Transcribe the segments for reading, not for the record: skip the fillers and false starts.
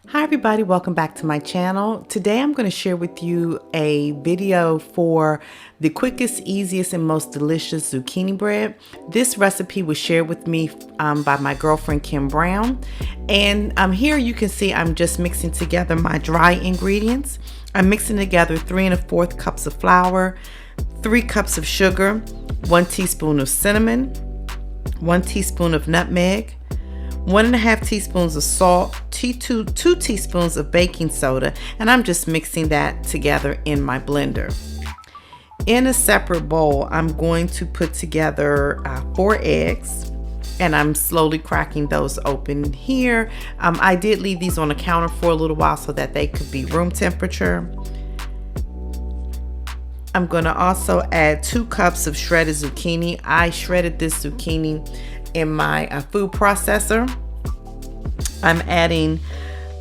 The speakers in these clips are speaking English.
Hi everybody, welcome back to my channel. Today I'm going to share with you a video for the quickest, easiest, and most delicious zucchini bread. This recipe was shared with me by my girlfriend Kim Brown. And here you can see I'm just mixing together my dry ingredients. I'm mixing together 3 1/4 cups of flour, 3 cups of sugar, 1 teaspoon of cinnamon, 1 teaspoon of nutmeg, 1 1/2 teaspoons of salt, 2 teaspoons of baking soda, and I'm just mixing that together in my blender. In a separate bowl, I'm going to put together 4 eggs, and I'm slowly cracking those open here. I did leave these on the counter for a little while so that they could be room temperature. I'm going to also add 2 cups of shredded zucchini. I shredded this zucchini in my food processor. I'm adding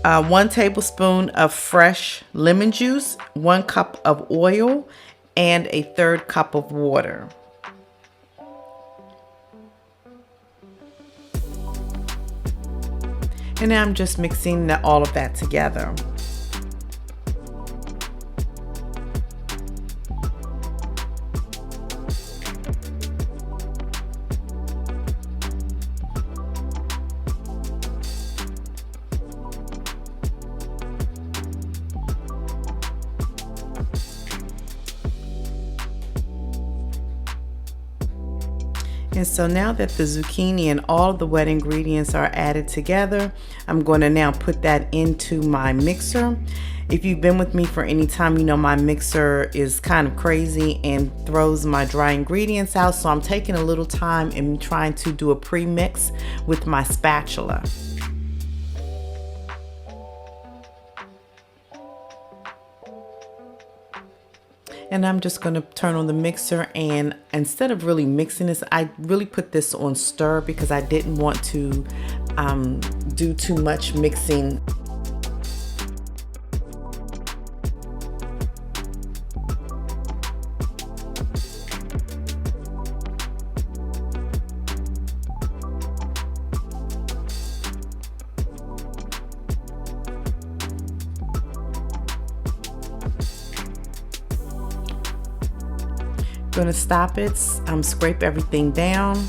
1 tablespoon of fresh lemon juice, 1 cup of oil, and a 1/3 cup of water. And now I'm just mixing all of that together. And so now that the zucchini and all of the wet ingredients are added together, I'm going to now put that into my mixer. If you've been with me for any time, you know my mixer is kind of crazy and throws my dry ingredients out. So I'm taking a little time and trying to do a pre-mix with my spatula. And I'm just going to turn on the mixer, and instead of really mixing this, I really put this on stir because I didn't want to do too much mixing. Going to stop it, scrape everything down,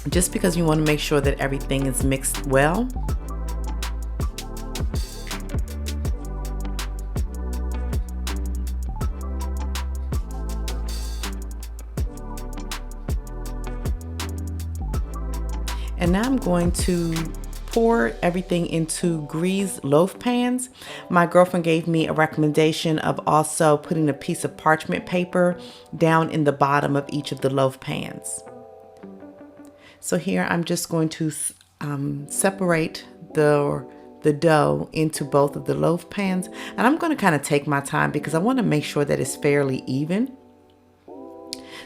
just because you want to make sure that everything is mixed well. And now I'm going to pour everything into greased loaf pans. My girlfriend gave me a recommendation of also putting a piece of parchment paper down in the bottom of each of the loaf pans. So here I'm just going to separate the dough into both of the loaf pans, and I'm going to kind of take my time because I want to make sure that it's fairly even.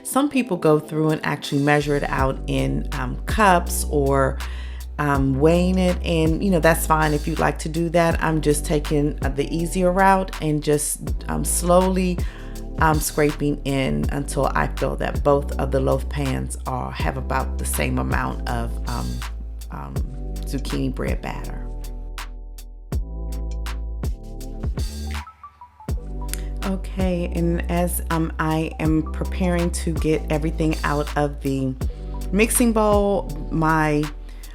Some people go through and actually measure it out in cups or weighing it, and you know that's fine if you'd like to do that. I'm just taking the easier route and just slowly scraping in until I feel that both of the loaf pans have about the same amount of zucchini bread batter. Okay, and as I am preparing to get everything out of the mixing bowl, my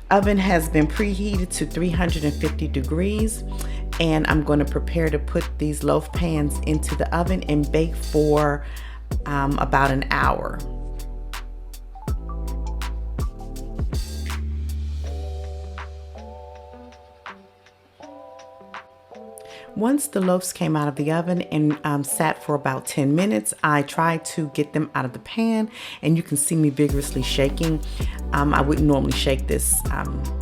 oven has been preheated to 350 degrees, and I'm going to prepare to put these loaf pans into the oven and bake for about an hour. Once the loaves came out of the oven and sat for about 10 minutes, I tried to get them out of the pan, and you can see me vigorously shaking. I wouldn't normally shake this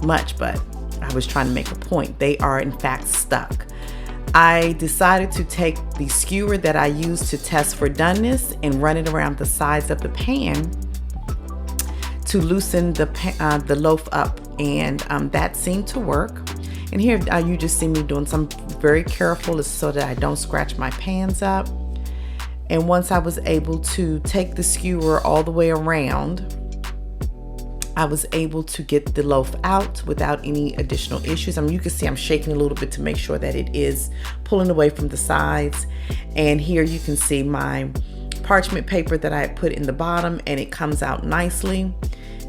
much, but I was trying to make a point. They are in fact stuck. I decided to take the skewer that I used to test for doneness and run it around the sides of the pan to loosen the loaf up, and that seemed to work. And here you just see me doing some very careful so that I don't scratch my pans up. And once I was able to take the skewer all the way around, I was able to get the loaf out without any additional issues. I mean, you can see I'm shaking a little bit to make sure that it is pulling away from the sides. And here you can see my parchment paper that I had put in the bottom, and it comes out nicely.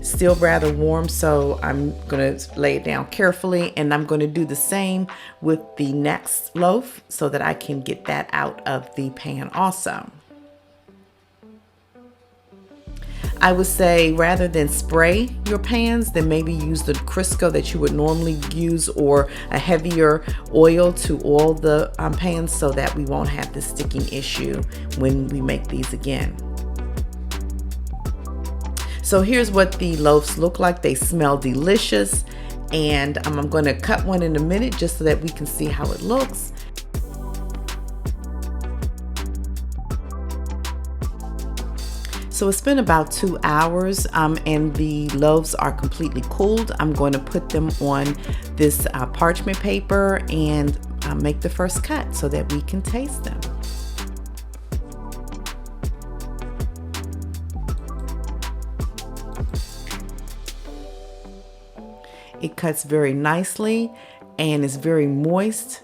Still rather warm, so I'm gonna lay it down carefully, and I'm gonna do the same with the next loaf so that I can get that out of the pan also. I would say rather than spray your pans, then maybe use the Crisco that you would normally use, or a heavier oil to oil the pans so that we won't have this sticking issue when we make these again. So here's what the loaves look like. They smell delicious, and I'm going to cut one in a minute just so that we can see how it looks. So it's been about 2 hours and the loaves are completely cooled. I'm going to put them on this parchment paper and make the first cut so that we can taste them. It cuts very nicely and is very moist.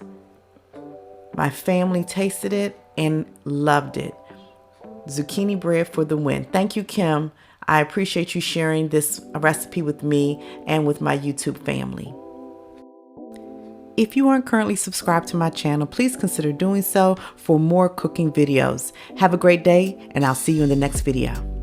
My family tasted it and loved it. Zucchini bread for the win. Thank you, Kim. I appreciate you sharing this recipe with me and with my YouTube family. If you aren't currently subscribed to my channel, please consider doing so for more cooking videos. Have a great day, and I'll see you in the next video.